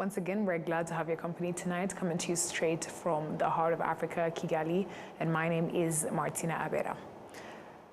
Once again, we're glad to have your company tonight, coming to you straight from the heart of Africa, Kigali, and my name is Martina Abera.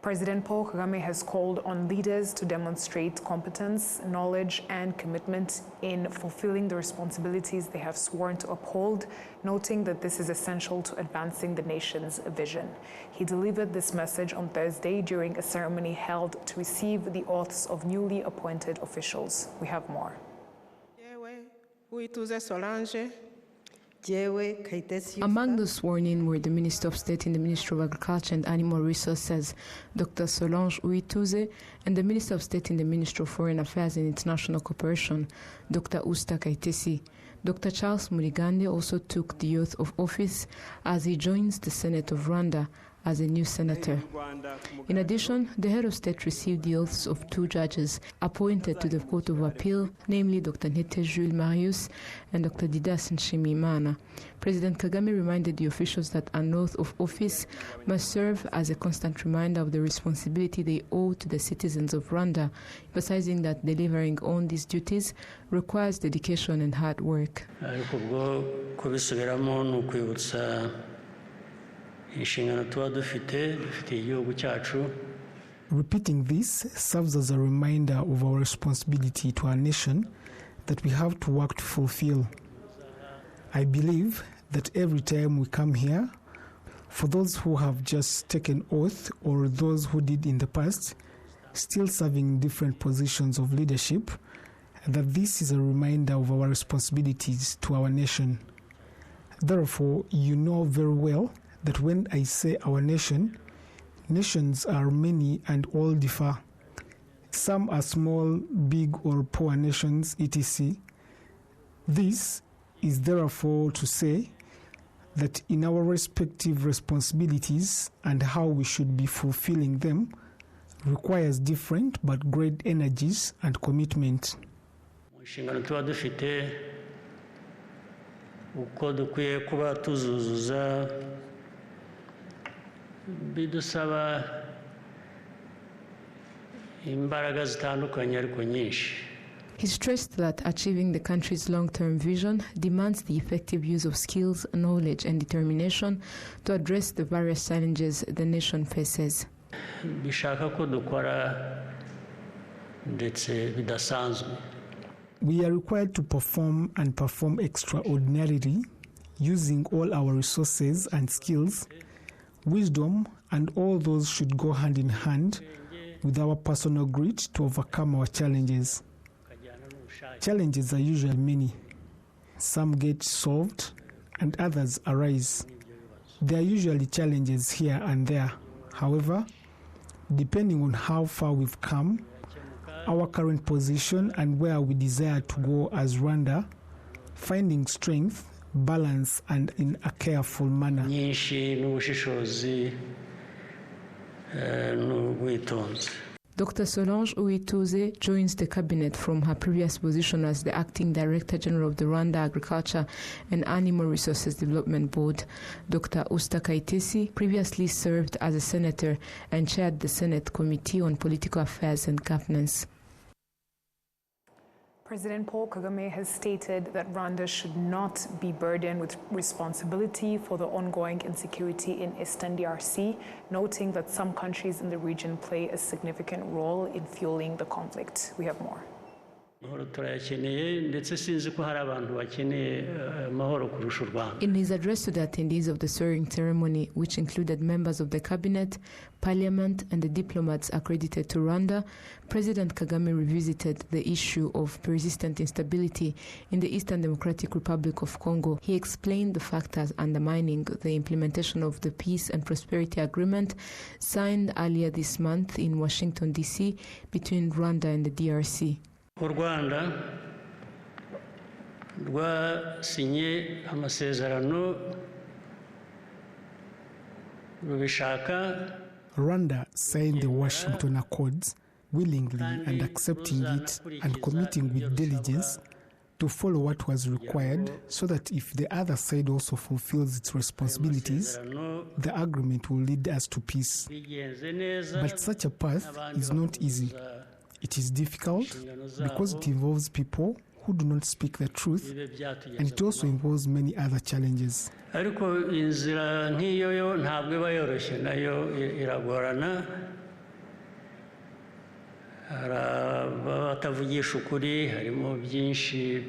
President Paul Kagame has called on leaders to demonstrate competence, knowledge, and commitment in fulfilling the responsibilities they have sworn to uphold, noting that this is essential to advancing the nation's vision. He delivered this message on Thursday during a ceremony held to receive the oaths of newly appointed officials. We have more. Among those sworn in were the Minister of State in the Ministry of Agriculture and Animal Resources, Dr. Solange Uituze, and the Minister of State in the Ministry of Foreign Affairs and International Cooperation, Dr. Usta Kaitesi. Dr. Charles Murigande also took the oath of office as he joins the Senate of Rwanda as a new senator. In addition, the head of state received the oaths of two judges appointed to the Court of Appeal, namely Dr. Ntete Jules Marius and Dr. Didas Nshimiyimana. President Kagame reminded the officials that an oath of office must serve as a constant reminder of the responsibility they owe to the citizens of Rwanda, emphasizing that delivering on these duties requires dedication and hard work. Repeating this serves as a reminder of our responsibility to our nation that we have to work to fulfill. I believe that every time we come here, for those who have just taken oath or those who did in the past, still serving different positions of leadership, that this is a reminder of our responsibilities to our nation. Therefore, you know very well that when I say our nation, nations are many and all differ. Some are small, big or poor nations, etc. This is therefore to say that in our respective responsibilities and how we should be fulfilling them requires different but great energies and commitment. Bidusaba imbaraga zitandukanye ariko nyinshi. He stressed that achieving the country's long-term vision demands the effective use of skills, knowledge, and determination to address the various challenges the nation faces. Bishaka ko dukora ndetse bidasanzwe. We are required to perform and perform extraordinarily, using all our resources and skills. Wisdom and all those should go hand in hand with our personal grit to overcome our challenges. Challenges are usually many. Some get solved and others arise. There are usually challenges here and there. However, depending on how far we've come, our current position and where we desire to go as Rwanda, finding strength, balance and in a careful manner. Dr. Solange Uituze joins the cabinet from her previous position as the acting Director General of the Rwanda Agriculture and Animal Resources Development Board. Dr. Usta Kaitesi previously served as a senator and chaired the Senate Committee on Political Affairs and Governance. President Paul Kagame has stated that Rwanda should not be burdened with responsibility for the ongoing insecurity in Eastern DRC, noting that some countries in the region play a significant role in fueling the conflict. We have more. In his address to the attendees of the swearing ceremony, which included members of the cabinet, parliament, and the diplomats accredited to Rwanda, President Kagame revisited the issue of persistent instability in the Eastern Democratic Republic of Congo. He explained the factors undermining the implementation of the Peace and Prosperity Agreement signed earlier this month in Washington, D.C. between Rwanda and the DRC. Rwanda rwasinye amasezerano rubishaka. Rwanda signed the Washington Accords willingly and accepting it and committing with diligence to follow what was required so that if the other side also fulfills its responsibilities, the agreement will lead us to peace. But such a path is not easy. It is difficult because it involves people who do not speak the truth, and it also involves many other challenges. ariko inzira nk'iyo yo ntabwo iba yoroshye, nayo iragorana. Batavugisha ukuri, harimo byinshi.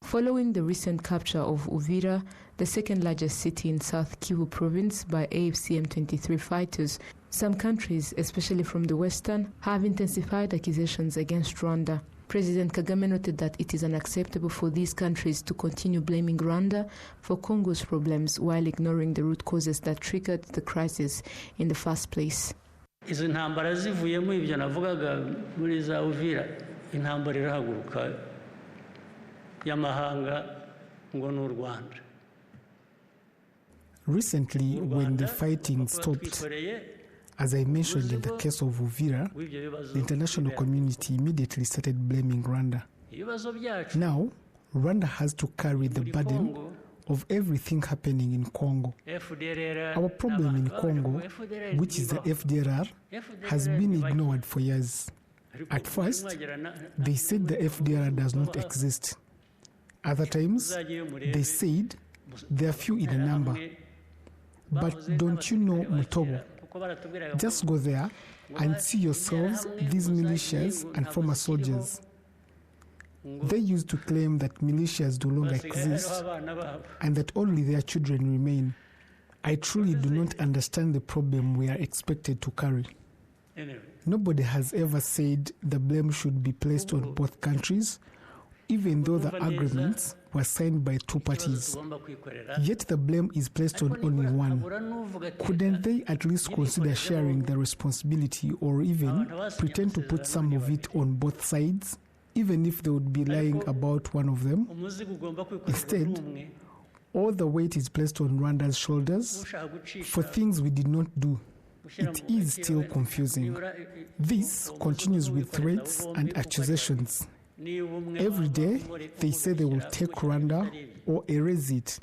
Following the recent capture of Uvira, the second largest city in South Kivu province, by AFC M23 fighters, some countries, especially from the Western, have intensified accusations against Rwanda. President Kagame noted that it is unacceptable for these countries to continue blaming Rwanda for Congo's problems while ignoring the root causes that triggered the crisis in the first place. Izi ntambara zivuyemo ibyo navugaga muri za Uvira, intambara irahaguruka y'amahanga ngo n'u Rwanda. Recently, when the fighting stopped, as I mentioned in the case of Uvira, the international community immediately started blaming Rwanda. Now, Rwanda has to carry the burden of everything happening in Congo. Our problem in Congo, which is the FDLR, has been ignored for years. At first, they said the FDLR does not exist. Other times, they said they are few in a number. But don't you know, Mutobo? Just go there and see yourselves, these militias and former soldiers. They used to claim that militias no longer exist and that only their children remain. I truly do not understand the problem we are expected to carry. Nobody has ever said the blame should be placed on both countries, even though the agreements were signed by two parties. Yet the blame is placed on only one. Couldn't they at least consider sharing the responsibility or even pretend to put some of it on both sides, even if they would be lying about one of them? Instead, all the weight is placed on Rwanda's shoulders for things we did not do. It is still confusing. This continues with threats and accusations. Every day, they say they will take Rwanda or erase it.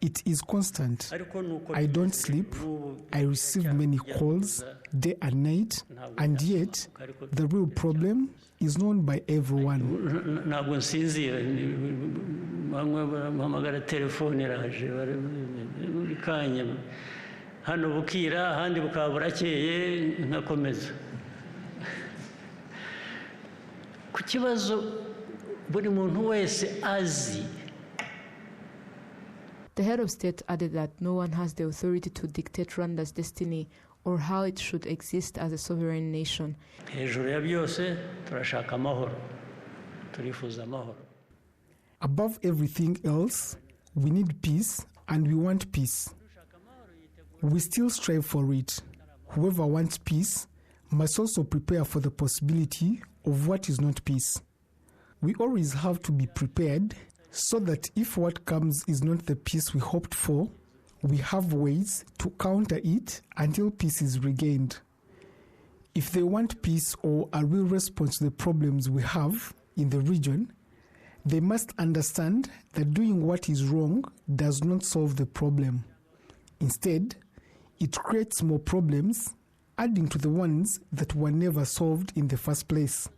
It is constant. I don't sleep. I receive many calls, day and night, and yet the real problem is known by everyone. Ku kibazo buri muntu wese azi. The head of state added that no one has the authority to dictate Rwanda's destiny or how it should exist as a sovereign nation. Hejuru ya byose turashaka amahoro. Turifuza amahoro. Above everything else, we need peace and we want peace. We still strive for it. Whoever wants peace must also prepare for the possibility of what is not peace. We always have to be prepared so that if what comes is not the peace we hoped for, we have ways to counter it until peace is regained. If they want peace or a real response to the problems we have in the region, they must understand that doing what is wrong does not solve the problem. Instead, it creates more problems, adding to the ones that were never solved in the first place.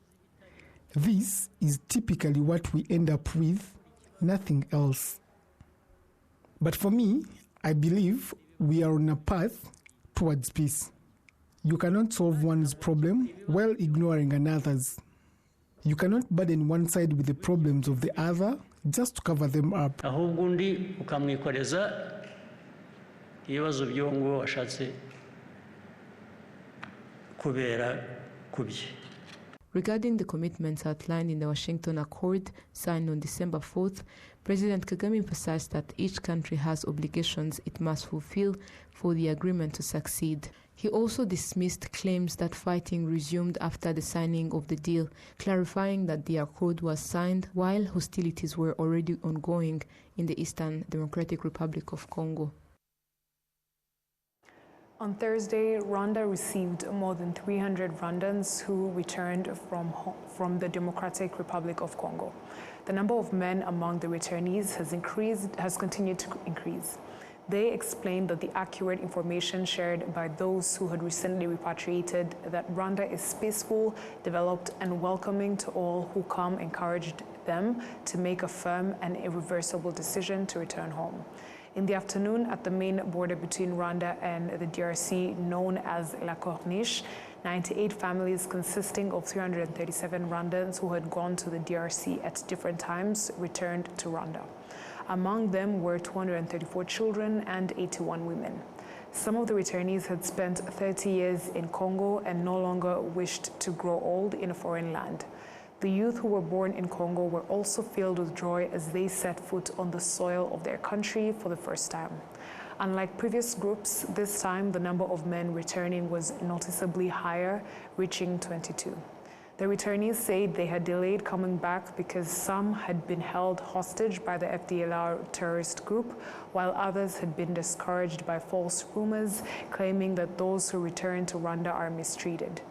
This is typically what we end up with, nothing else. But for me, I believe we are on a path towards peace. You cannot solve one's problem while ignoring another's. You cannot burden one side with the problems of the other just to cover them up. Ahubwo undi ukamwikoreza ibibazo by'uwo nguwo washatse kubera kubye. Regarding the commitments outlined in the Washington Accord signed on December 4th, President Kagame emphasized that each country has obligations it must fulfill for the agreement to succeed. He also dismissed claims that fighting resumed after the signing of the deal, clarifying that the accord was signed while hostilities were already ongoing in the Eastern Democratic Republic of Congo. On Thursday, Rwanda received more than 300 Rwandans who returned from the Democratic Republic of Congo. The number of men among the returnees has continued to increase. They explained that the accurate information shared by those who had recently repatriated, that Rwanda is peaceful, developed, and welcoming to all who come, encouraged them to make a firm and irreversible decision to return home. In the afternoon, at the main border between Rwanda and the DRC, known as La Corniche, 98 families consisting of 337 Rwandans who had gone to the DRC at different times returned to Rwanda. Among them were 234 children and 81 women. Some of the returnees had spent 30 years in Congo and no longer wished to grow old in a foreign land. The youth who were born in Congo were also filled with joy as they set foot on the soil of their country for the first time. Unlike previous groups, this time the number of men returning was noticeably higher, reaching 22. The returnees said they had delayed coming back because some had been held hostage by the FDLR terrorist group, while others had been discouraged by false rumors claiming that those who return to Rwanda are mistreated.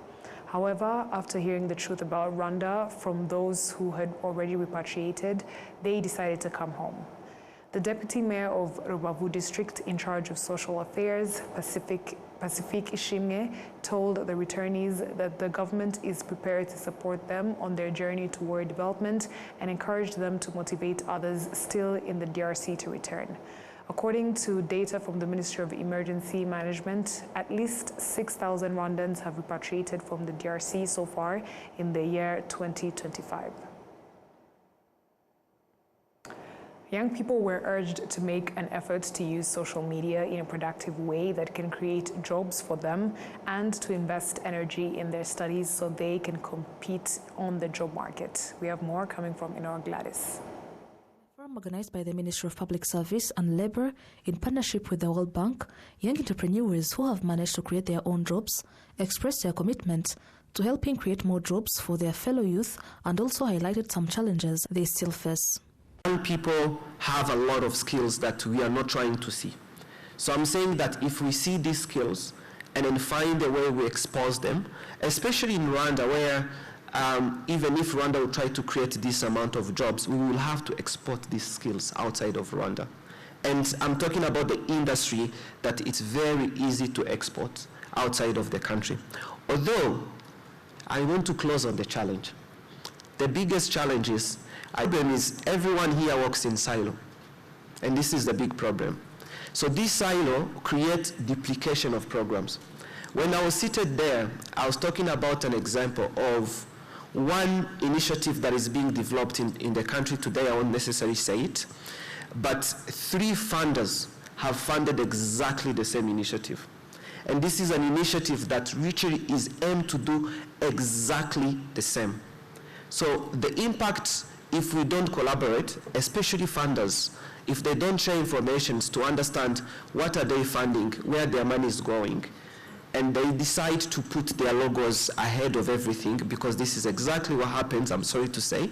However, after hearing the truth about Rwanda from those who had already repatriated, they decided to come home. The deputy mayor of Rubavu district in charge of social affairs, Pacific Ishimwe, told the returnees that the government is prepared to support them on their journey toward development and encouraged them to motivate others still in the DRC to return. According to data from the Ministry of Emergency Management, at least 6,000 Rwandans have repatriated from the DRC so far in the year 2025. Young people were urged to make an effort to use social media in a productive way that can create jobs for them and to invest energy in their studies so they can compete on the job market. We have more coming from Inor Gladys. Organized by the Ministry of Public Service and Labor in partnership with the World Bank, young entrepreneurs who have managed to create their own jobs expressed their commitment to helping create more jobs for their fellow youth and also highlighted some challenges they still face. Young people have a lot of skills that we are not trying to see. So I'm saying that if we see these skills and then find a way we expose them, especially in Rwanda where even if Rwanda will try to create this amount of jobs, we will have to export these skills outside of Rwanda. And I'm talking about the industry that it's very easy to export outside of the country. Although, I want to close on the challenge. The biggest challenge is everyone here works in silo. And this is the big problem. So this silo creates duplication of programs. When I was seated there, I was talking about an example of one initiative that is being developed in the country today. I won't necessarily say it, but 3 funders have funded exactly the same initiative. And this is an initiative that literally is aimed to do exactly the same. So the impact, if we don't collaborate, especially funders, if they don't share information to understand what are they funding, where their money is going, and they decide to put their logos ahead of everything, because this is exactly what happens, I'm sorry to say,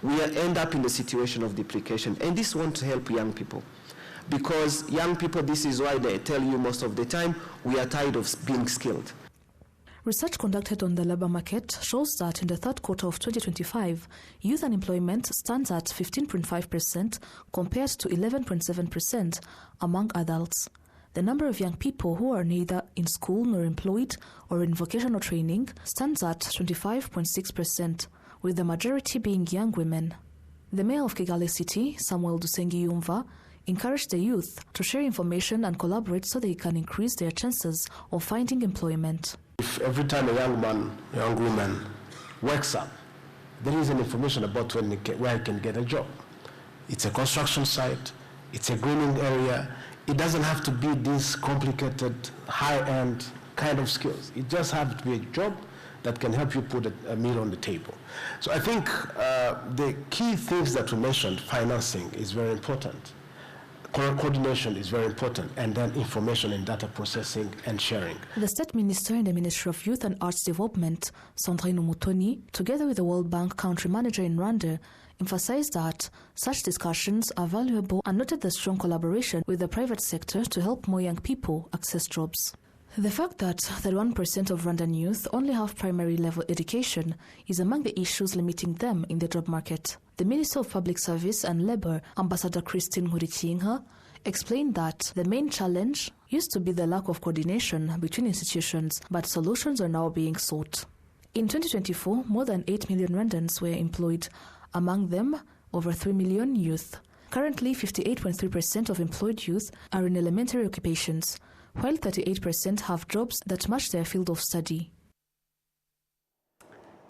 we end up in the situation of duplication. And this won't help young people. Because young people, this is why they tell you most of the time, we are tired of being skilled. Research conducted on the labor market shows that in the third quarter of 2025, youth unemployment stands at 15.5% compared to 11.7% among adults. The number of young people who are neither in school nor employed or in vocational training stands at 25.6%, with the majority being young women. The mayor of Kigali City, Samuel Dusengiyumva, encouraged the youth to share information and collaborate so they can increase their chances of finding employment. If every time a young man, young woman wakes up, there is an information about where he can get a job. It's a construction site, it's a greening area. It doesn't have to be these complicated, high-end kind of skills. It just has to be a job that can help you put a meal on the table. So I think the key things that we mentioned, financing is very important. Coordination is very important, and then information and data processing and sharing. The State Minister in the Ministry of Youth and Arts Development, Sandrine Umutoni, together with the World Bank Country Manager in Rwanda, emphasized that such discussions are valuable and noted the strong collaboration with the private sector to help more young people access jobs. The fact that 31% of Rwandan youth only have primary level education is among the issues limiting them in the job market. The Minister of Public Service and Labor, Ambassador Christine Nkurikinka, explained that the main challenge used to be the lack of coordination between institutions, but solutions are now being sought. In 2024, more than 8 million Rwandans were employed, among them over 3 million youth. Currently, 58.3% of employed youth are in elementary occupations, while 38% have jobs that match their field of study.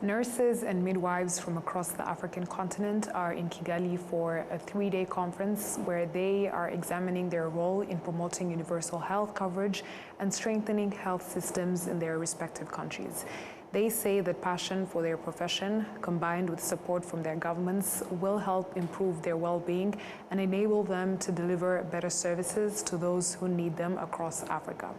Nurses and midwives from across the African continent are in Kigali for a 3-day conference where they are examining their role in promoting universal health coverage and strengthening health systems in their respective countries. They say that passion for their profession, combined with support from their governments, will help improve their well-being and enable them to deliver better services to those who need them across Africa.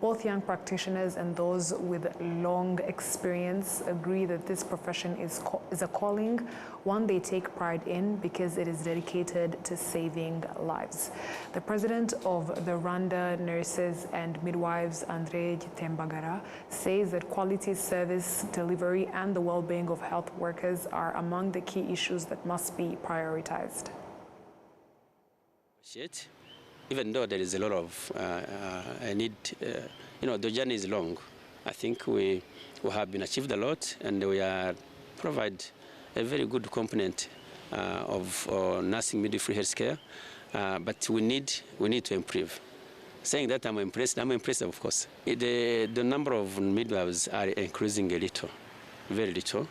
Both young practitioners and those with long experience agree that this profession is a calling, one they take pride in because it is dedicated to saving lives. The president of the Rwanda Nurses and Midwives, Andre Gitembagara, says that quality service delivery and the well-being of health workers are among the key issues that must be prioritized. Even though there is a lot of need, the journey is long. I think we have been achieved a lot, and we are provide a very good component of nursing midwifery healthcare. But we need to improve. Saying that I'm impressed of course. The number of midwives are increasing a little, very little.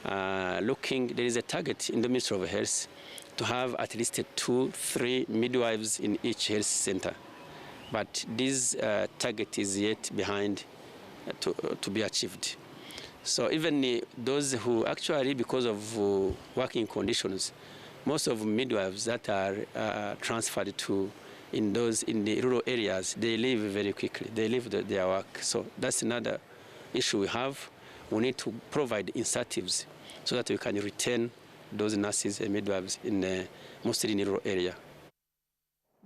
There is a target in the Ministry of Health to have at least 2-3 midwives in each health center. But this target is yet behind to be achieved. So even those who actually, because of working conditions, most of midwives that are transferred to in the rural areas, they leave very quickly. They leave their work. So that's another issue we have. We need to provide incentives so that we can retain those nurses and midwives mostly in the rural area.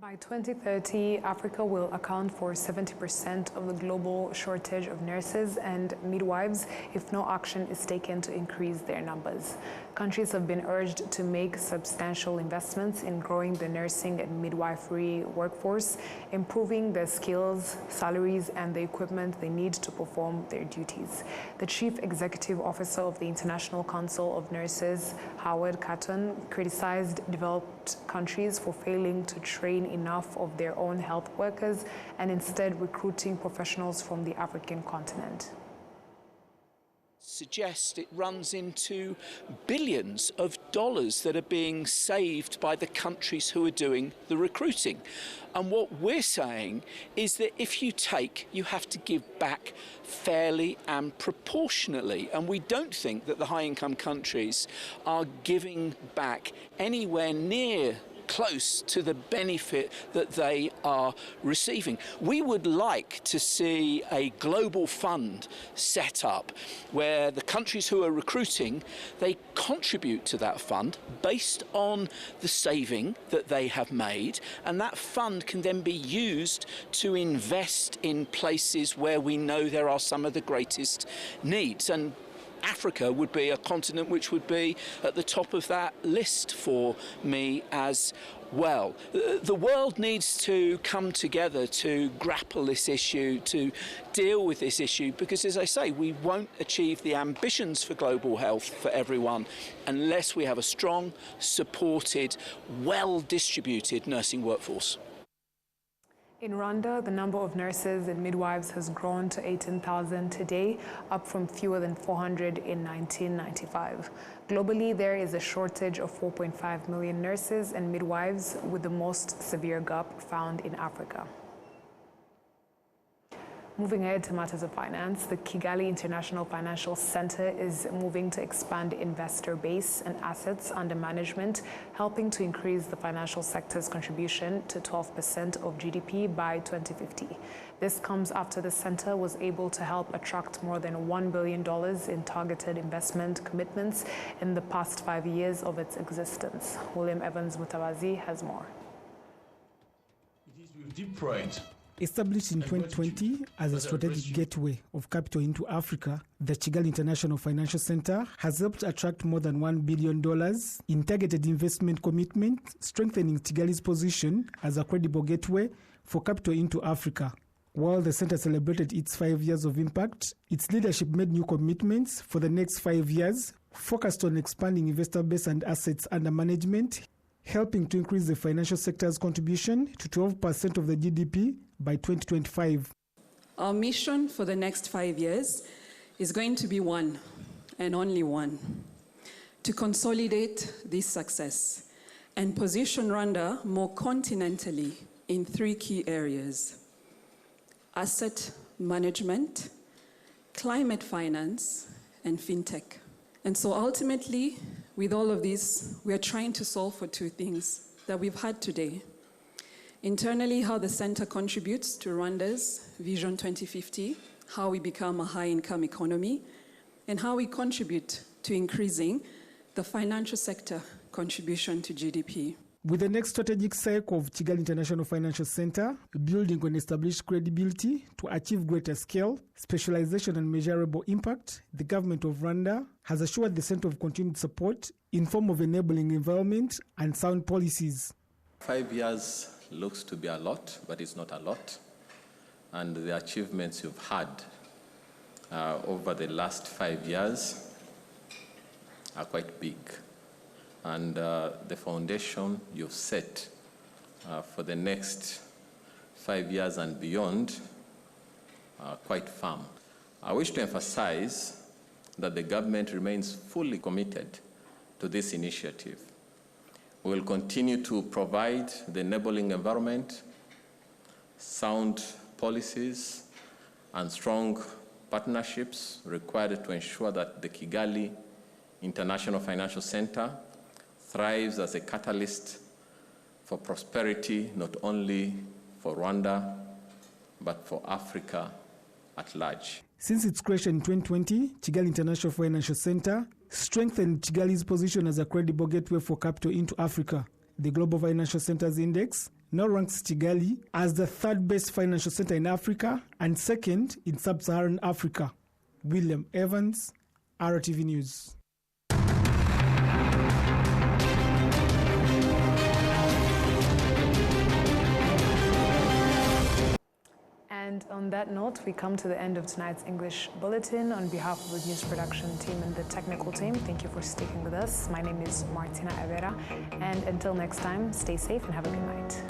By 2030, Africa will account for 70% of the global shortage of nurses and midwives if no action is taken to increase their numbers. Countries have been urged to make substantial investments in growing the nursing and midwifery workforce, improving their skills, salaries, and the equipment they need to perform their duties. The Chief Executive Officer of the International Council of Nurses, Howard Catton, criticized developed countries for failing to train enough of their own health workers and instead recruiting professionals from the African continent. Suggest it runs into billions of dollars that are being saved by the countries who are doing the recruiting. And what we're saying is that if you take, you have to give back fairly and proportionately. And we don't think that the high-income countries are giving back anywhere near close to the benefit that they are receiving. We would like to see a global fund set up where the countries who are recruiting, they contribute to that fund based on the saving that they have made, and that fund can then be used to invest in places where we know there are some of the greatest needs. And Africa would be a continent which would be at the top of that list for me as well. The world needs to come together to grapple this issue, to deal with this issue, because, as I say, we won't achieve the ambitions for global health for everyone unless we have a strong, supported, well-distributed nursing workforce. In Rwanda, the number of nurses and midwives has grown to 18,000 today, up from fewer than 400 in 1995. Globally, there is a shortage of 4.5 million nurses and midwives, with the most severe gap found in Africa. Moving ahead to matters of finance, the Kigali International Financial Center is moving to expand investor base and assets under management, helping to increase the financial sector's contribution to 12% of GDP by 2050. This comes after the center was able to help attract more than $1 billion in targeted investment commitments in the past 5 years of its existence. William Evans Mutawazi has more. It is with deep pride Established in 2020 as a strategic gateway of capital into Africa, the Kigali International Financial Center has helped attract more than $1 billion in targeted investment commitment, strengthening Kigali's position as a credible gateway for capital into Africa. While the center celebrated its 5 years of impact, its leadership made new commitments for the next 5 years, focused on expanding investor base and assets under management, helping to increase the financial sector's contribution to 12% of the GDP by 2025. Our mission for the next 5 years is going to be one, and only one: to consolidate this success and position Rwanda more continentally in 3 key areas: asset management, climate finance, and fintech. And so ultimately, with all of this, we are trying to solve for 2 things that we've had today. Internally, how the center contributes to Rwanda's Vision 2050, how we become a high-income economy, and how we contribute to increasing the financial sector contribution to GDP. With the next strategic cycle of Kigali International Financial Center, building on established credibility to achieve greater scale, specialization and measurable impact, the government of Rwanda has assured the center of continued support in form of enabling environment and sound policies. 5 years looks to be a lot, but it's not a lot. And the achievements you've had over the last 5 years are quite big. And the foundation you've set for the next 5 years and beyond are quite firm. I wish to emphasize that the government remains fully committed to this initiative. We will continue to provide the enabling environment, sound policies, and strong partnerships required to ensure that the Kigali International Financial Center thrives as a catalyst for prosperity, not only for Rwanda, but for Africa at large. Since its creation in 2020, Kigali International Financial Center strengthened Kigali's position as a credible gateway for capital into Africa. The Global Financial Centers Index now ranks Kigali as the 3rd best financial center in Africa and 2nd in sub-Saharan Africa. William Evans, RwandaTV News. And on that note, we come to the end of tonight's English Bulletin. On behalf of the news production team and the technical team, thank you for sticking with us. My name is Martina Avera, and until next time, stay safe and have a good night.